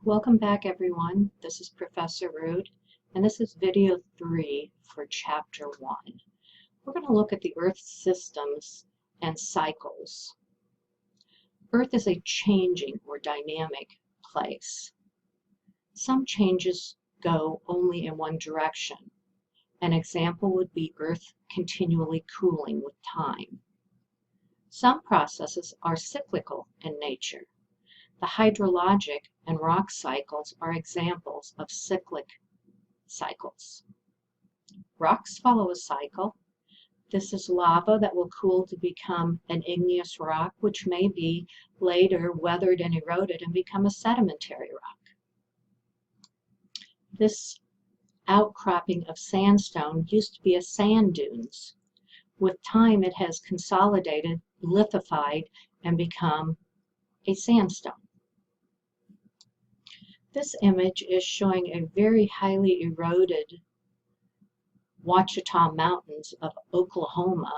Welcome back, everyone. This is Professor Rood, and this is video 3 for Chapter 1. We're going to look at the Earth's systems and cycles. Earth is a changing or dynamic place. Some changes go only in one direction. An example would be Earth continually cooling with time. Some processes are cyclical in nature. The hydrologic and rock cycles are examples of cyclic cycles. Rocks follow a cycle. This is lava that will cool to become an igneous rock, which may be later weathered and eroded and become a sedimentary rock. This outcropping of sandstone used to be a sand dunes. With time, it has consolidated, lithified, and become a sandstone. This image is showing a very highly eroded Ouachita Mountains of Oklahoma,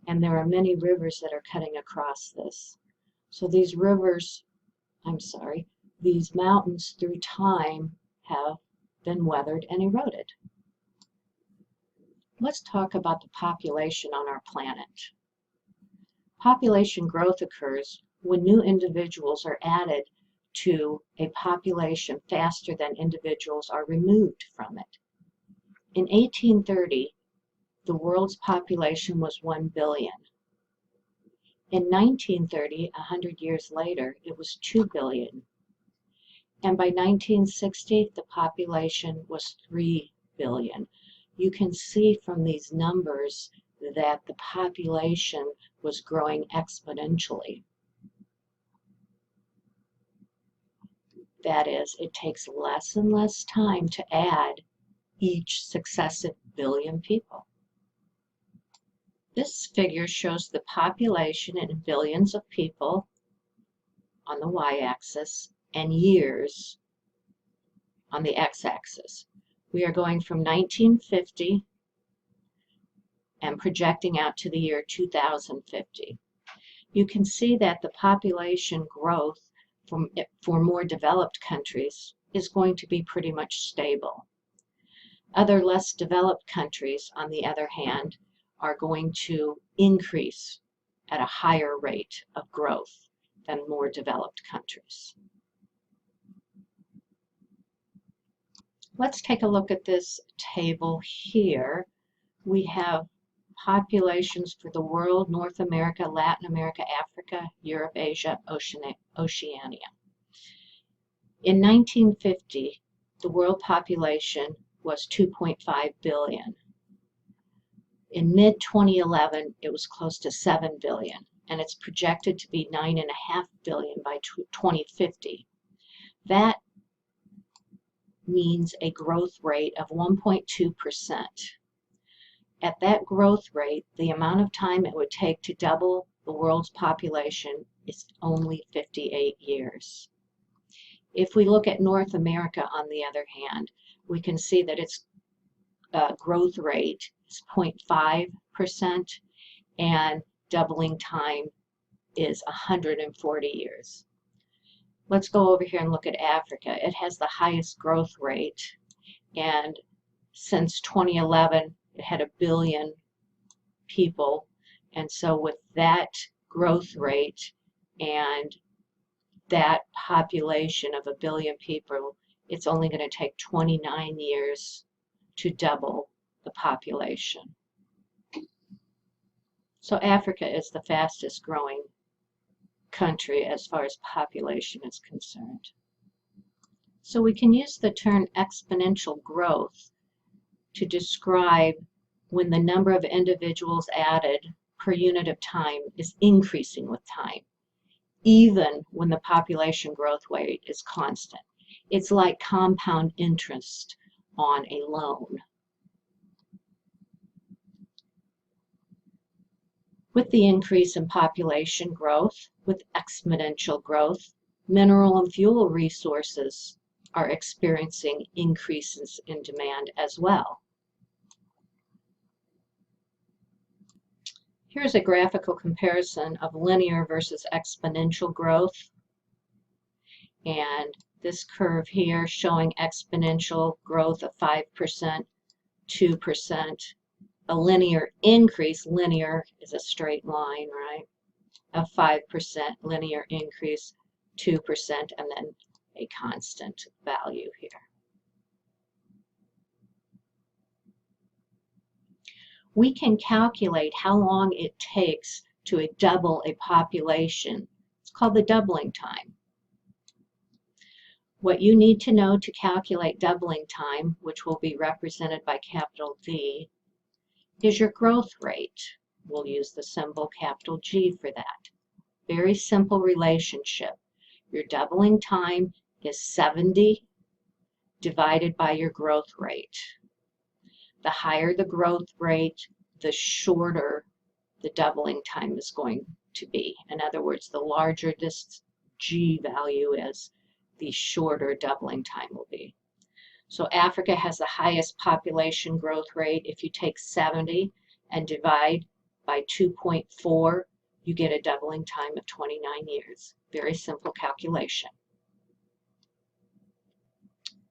and there are many rivers that are cutting across this. So these mountains through time have been weathered and eroded. Let's talk about the population on our planet. Population growth occurs when new individuals are added to a population faster than individuals are removed from it. In 1830, the world's population was 1 billion. In 1930, 100 years later, it was 2 billion. And by 1960, the population was 3 billion. You can see from these numbers that the population was growing exponentially. That is, it takes less and less time to add each successive billion people. This figure shows the population in billions of people on the y-axis and years on the x-axis. We are going from 1950 and projecting out to the year 2050. You can see that the population growth for more developed countries is going to be pretty much stable. Other less developed countries, on the other hand, are going to increase at a higher rate of growth than more developed countries. Let's take a look at this table here. We have populations for the world: North America, Latin America, Africa, Europe, Asia, Oceania. In 1950, the world population was 2.5 billion. In mid-2011, it was close to 7 billion, and it's projected to be 9.5 billion by 2050. That means a growth rate of 1.2%. At that growth rate, the amount of time it would take to double the world's population is only 58 years. If we look at North America, on the other hand, we can see that its growth rate is 0.5%, and doubling time is 140 years. Let's go over here and look at Africa. It has the highest growth rate, and since 2011, it had 1 billion people, and so with that growth rate and that population of 1 billion people, it's only going to take 29 years to double the population. So Africa is the fastest growing country as far as population is concerned. So we can use the term exponential growth to describe when the number of individuals added per unit of time is increasing with time, even when the population growth rate is constant. It's like compound interest on a loan. With the increase in population growth, with exponential growth, mineral and fuel resources are experiencing increases in demand as well. Here's a graphical comparison of linear versus exponential growth. And This curve here showing exponential growth of 5%, 2%, a linear increase. Linear is a straight line, right? Of 5%, linear increase, 2%, and then a constant value here. We can calculate how long it takes to double a population. It's called the doubling time. What you need to know to calculate doubling time, which will be represented by capital D, is your growth rate. We'll use the symbol capital G for that. Very simple relationship. Your doubling time is 70 divided by your growth rate. The higher the growth rate, the shorter the doubling time is going to be. In other words, the larger this G value is, the shorter doubling time will be. So Africa has the highest population growth rate. If you take 70 and divide by 2.4, you get a doubling time of 29 years. Very simple calculation.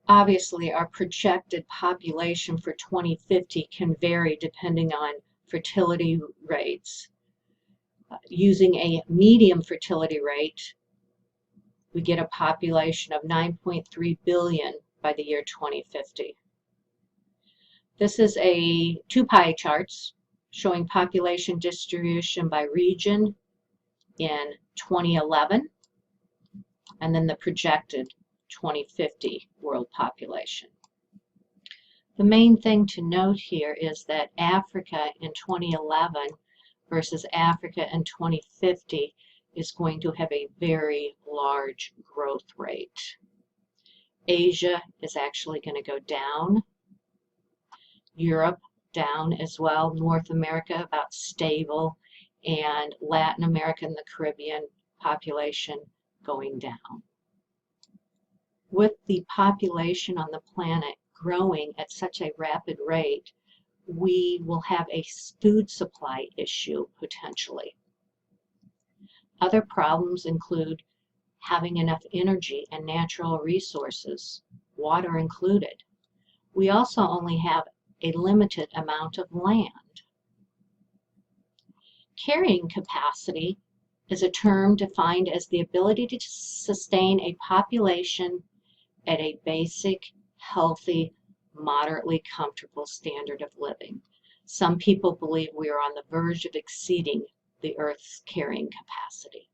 Obviously, our projected population for 2050 can vary depending on fertility rates. Using a medium fertility rate, we get a population of 9.3 billion by the year 2050. This is two pie charts showing population distribution by region in 2011, and then the projected 2050 world population. The main thing to note here is that Africa in 2011 versus Africa in 2050 is going to have a very large growth rate. Asia is actually going to go down. Europe down as well. North America about stable. And Latin America and the Caribbean population going down. With the population on the planet growing at such a rapid rate, we will have a food supply issue potentially. Other problems include having enough energy and natural resources, water included. We also only have a limited amount of land. Carrying capacity is a term defined as the ability to sustain a population at a basic, healthy, moderately comfortable standard of living. Some people believe we are on the verge of exceeding the Earth's carrying capacity.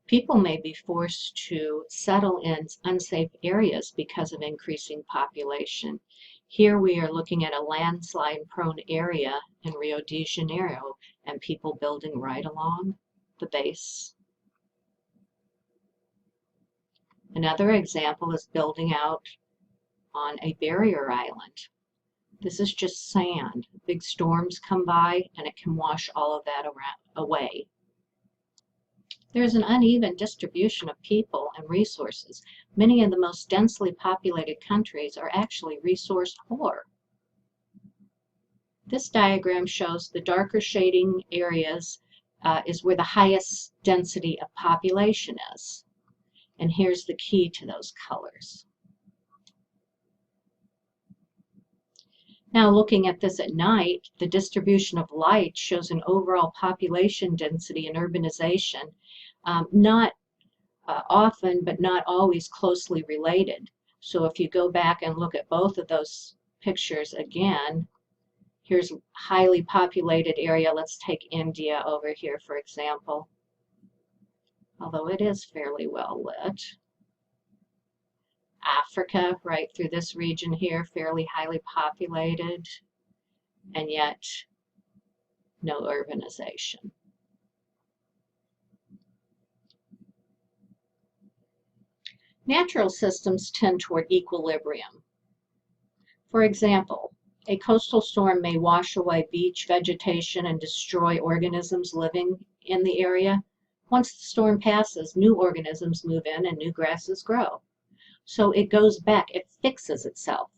People may be forced to settle in unsafe areas because of increasing population. Here we are looking at a landslide-prone area in Rio de Janeiro and people building right along the base. Another example is building out on a barrier island. This is just sand. Big storms come by and it can wash all of that away. There's an uneven distribution of people and resources. Many of the most densely populated countries are actually resource poor. This diagram shows the darker shading areas is where the highest density of population is. And here's the key to those colors. Now looking at this at night, the distribution of light shows an overall population density and urbanization, not often but not always closely related. So if you go back and look at both of those pictures again, here's highly populated area. Let's take India over here, for example, although it is fairly well lit. Africa, right through this region here, fairly highly populated, and yet no urbanization. Natural systems tend toward equilibrium. For example, a coastal storm may wash away beach vegetation and destroy organisms living in the area. Once the storm passes, new organisms move in and new grasses grow. So it goes back, it fixes itself.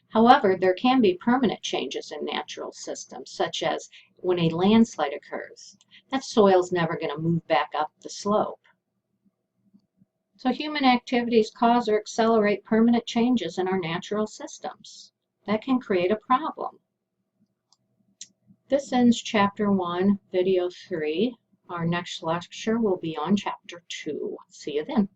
However, there can be permanent changes in natural systems, such as when a landslide occurs. That soil's never going to move back up the slope. So human activities cause or accelerate permanent changes in our natural systems. That can create a problem. This ends Chapter 1, Video 3. Our next lecture will be on Chapter 2. See you then.